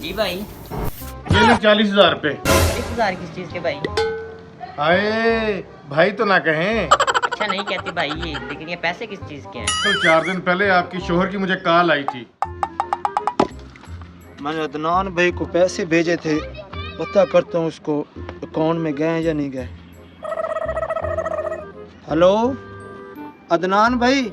जी भाई। ये ले 40,000 रुपए। 40,000 किस चीज़ के भाई? आए भाई तो ना कहें। अच्छा नहीं कहती भाई ये, लेकिन ये पैसे किस चीज़ के हैं? तो 4 दिन पहले आपकी शोहर की मुझे कॉल आई थी। मैंने अदनान भाई को पैसे भेजे थे, पता करता हूँ उसको अकाउंट में गए या नहीं गए। हेलो अदनान भाई,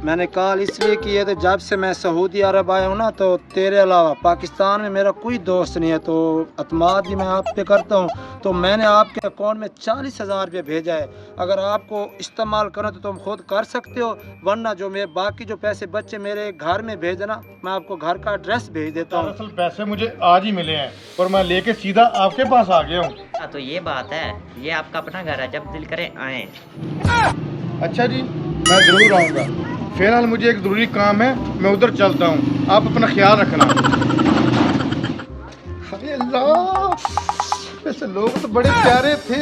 मैंने कॉल इसलिए की है तो जब से मैं सऊदी अरब आया हूँ ना, तो तेरे अलावा पाकिस्तान में मेरा कोई दोस्त नहीं है, तो अतमाद भी मैं आप पे करता हूँ। तो मैंने आपके अकाउंट में 40,000 रुपये भेजा है। अगर आपको इस्तेमाल करना तो तुम खुद कर सकते हो, वरना जो मेरे बाकी जो पैसे बच्चे मेरे घर में भेज देना, मैं आपको घर का एड्रेस भेज देता हूँ। दरअसल पैसे मुझे आज ही मिले हैं और मैं लेके सीधा आपके पास आ गया हूँ। हाँ तो ये बात है, ये आपका अपना घर है, जब दिल करे आए। अच्छा जी, मैं जरूर आऊँगा। फिलहाल मुझे एक ज़रूरी काम है, मैं उधर चलता हूँ। आप अपना ख्याल रखना। अरे अल्लाह, वैसे लोग तो बड़े प्यारे थे।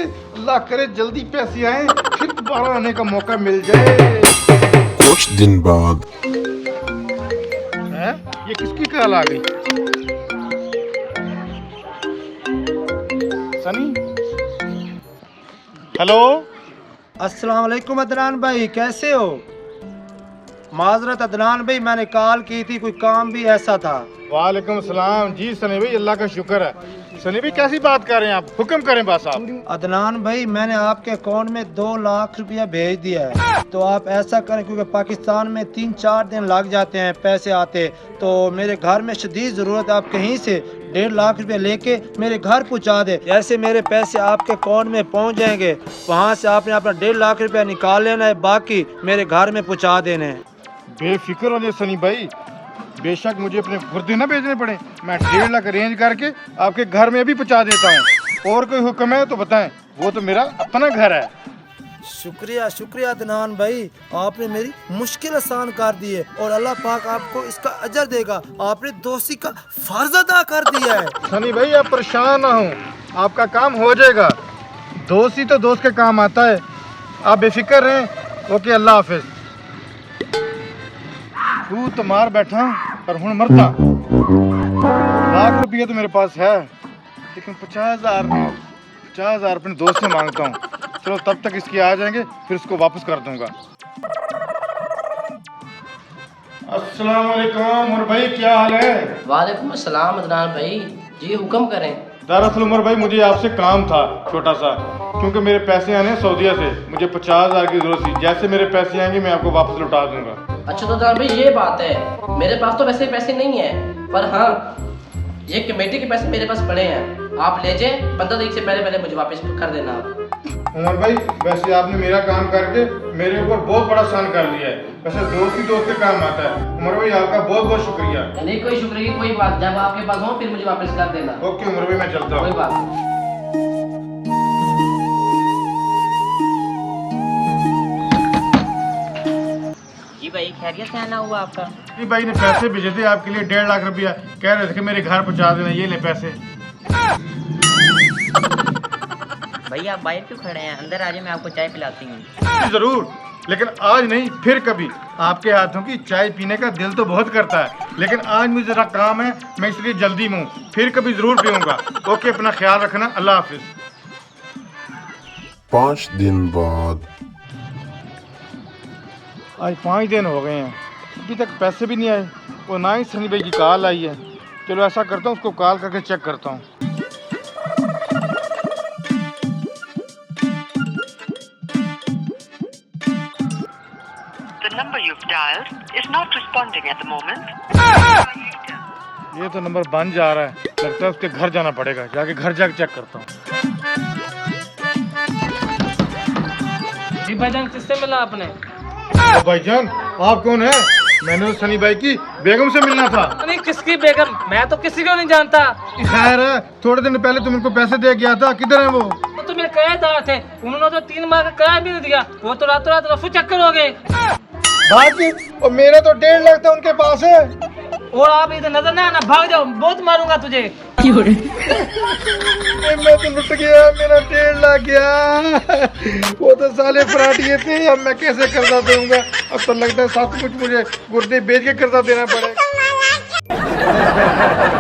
अल्लाह करे जल्दी पैसे आए, फिर दोबारा आने का मौका मिल जाए। कुछ दिन बाद है? ये किसकी कॉल आ गई? सनी? हेलो। अस्सलाम वालेकुम अदनान भाई, कैसे हो? माजरत अदनान भाई, मैंने कॉल की थी, कोई काम भी ऐसा था? वालेकुम सलाम। जी सनी भाई, अल्लाह का शुक्र है। सनी भाई कैसी बात कर रहे हैं आप? हुक्म करें बस आप। अदनान भाई, मैंने आपके अकाउंट में 2 लाख रुपया भेज दिया है, तो आप ऐसा करें, क्योंकि पाकिस्तान में 3-4 दिन लग जाते हैं पैसे आते, तो मेरे घर में शदीद ज़रूरत है। आप कहीं से 1.5 लाख रुपया लेके मेरे घर पहुंचा दे। जैसे मेरे पैसे आपके अकाउंट में पहुंच जाएंगे, वहां से आपने अपना 1.5 लाख रुपया निकाल लेना है, बाकी मेरे घर में पहुंचा देने हैं। बेफिक्र हो जाए सनी भाई, बेशक मुझे अपने गुर्दे ना भेजने पड़े, मैं 1.5 लाख अरेंज करके आपके घर में भी पहुंचा देता हूँ। और कोई हुक्म है तो बताएं, वो तो मेरा अपना घर है। शुक्रिया शुक्रिया अदनान भाई, आपने मेरी मुश्किल आसान कर दी है और अल्लाह पाक आपको इसका अजर देगा। आपने दोस्ती का फर्ज अदा कर दिया है। सनी भाई आप परेशान ना हो, आपका काम हो जाएगा। दोस्त ही तो दोस्त के काम आता है, आप बेफिक्र रहें। ओके, अल्लाह हाफिज। तू तो मार बैठा पर हूँ मरता। 1 लाख रुपया तो मेरे पास है, लेकिन 50,000 अपने दोस्त से मांगता हूँ। चलो तब तक इसके आ जाएंगे, फिर इसको वापस कर दूंगा। अस्सलाम वालेकुम उमर भाई, क्या हाल है? वालेकुम अस्सलाम अदनान भाई, जी हुक्म करें। दरअसल उमर भाई, मुझे आपसे काम था छोटा सा, क्योंकि मेरे पैसे आने हैं सऊदीया से, मुझे 50,000 की जरूरत थी। जैसे मेरे पैसे आएंगे मैं आपको वापस लौटा दूंगा। अच्छा तो अदनान भाई ये बात है, मेरे पास तो वैसे पैसे नहीं है, पर हाँ ये कमेटी के पैसे मेरे पास पड़े हैं, आप ले जाए। 15 तारीख से पहले मुझे वापस कर देना आप। उमर भाई, वैसे आपने मेरा काम करके मेरे ऊपर बहुत बड़ा एहसान कर लिया है। वैसे दोस्त ही दोस्त के काम आता है। उमर भाई आपका बहुत बहुत शुक्रिया। नहीं कोई शुक्रिया की कोई बात, जब आपके पास हो फिर मुझे वापस कर देना। ओके उमर भाई, मैं चलता हूँ। कोई बात नहीं। जी भाई, खैरियत से आना हुआ आपका? जी भाई ने पैसे भेजे थे आपके लिए, 1.5 लाख रुपया, कह रहे थे कि मेरे घर पहुँचा देना। ये ले पैसे। भैया आप बाहर क्यों खड़े हैं? अंदर आ जाए, मैं आपको चाय पिलाती हूँ। जरूर, लेकिन आज नहीं, फिर कभी। आपके हाथों की चाय पीने का दिल तो बहुत करता है, लेकिन आज मुझे जरा काम है, मैं इसलिए जल्दी में हूँ। फिर कभी जरूर पीऊंगा। ओके, अपना ख्याल रखना। अल्लाह हाफिज। 5 दिन बाद आज 5 दिन हो गए हैं, अभी तक पैसे भी नहीं आए और ना ही सनी भाई की कॉल आई है। चलो ऐसा करता हूँ, उसको कॉल करके चेक करता हूँ। The number you've dialed is not responding at the moment. ये तो नंबर बंद जा रहा है, लगता है उसके घर जाना पड़ेगा। जाके घर जाके चेक करता हूँ। जी भाईजान, किससे मिला आपने? भाईजान आप कौन है? मैंने तो सनी भाई की बेगम से मिलना था। नहीं किसकी बेगम? मैं तो किसी को नहीं जानता। खैर है, थोड़े दिन पहले तुम इनको पैसे दे गया था, किधर है वो? वो तो मेरे किराएदार थे, उन्होंने तो 3 माह का किराया भी नहीं दिया, वो तो रातों रात रफू चक्कर हो गए। बाकी और मेरा तो 1.5 लाख था उनके पास है। और आप इधर नजर ना आना, भाग जाओ, बहुत मारूंगा तुझे। मैं तो लुट गया, मेरा 1.5 लाख गया। वो तो साले फराटिए थे, अब मैं कैसे कर्जा दूंगा? अब तो लगता है सब कुछ मुझे गुर्दे बेच के कर्जा देना पड़ेगा। है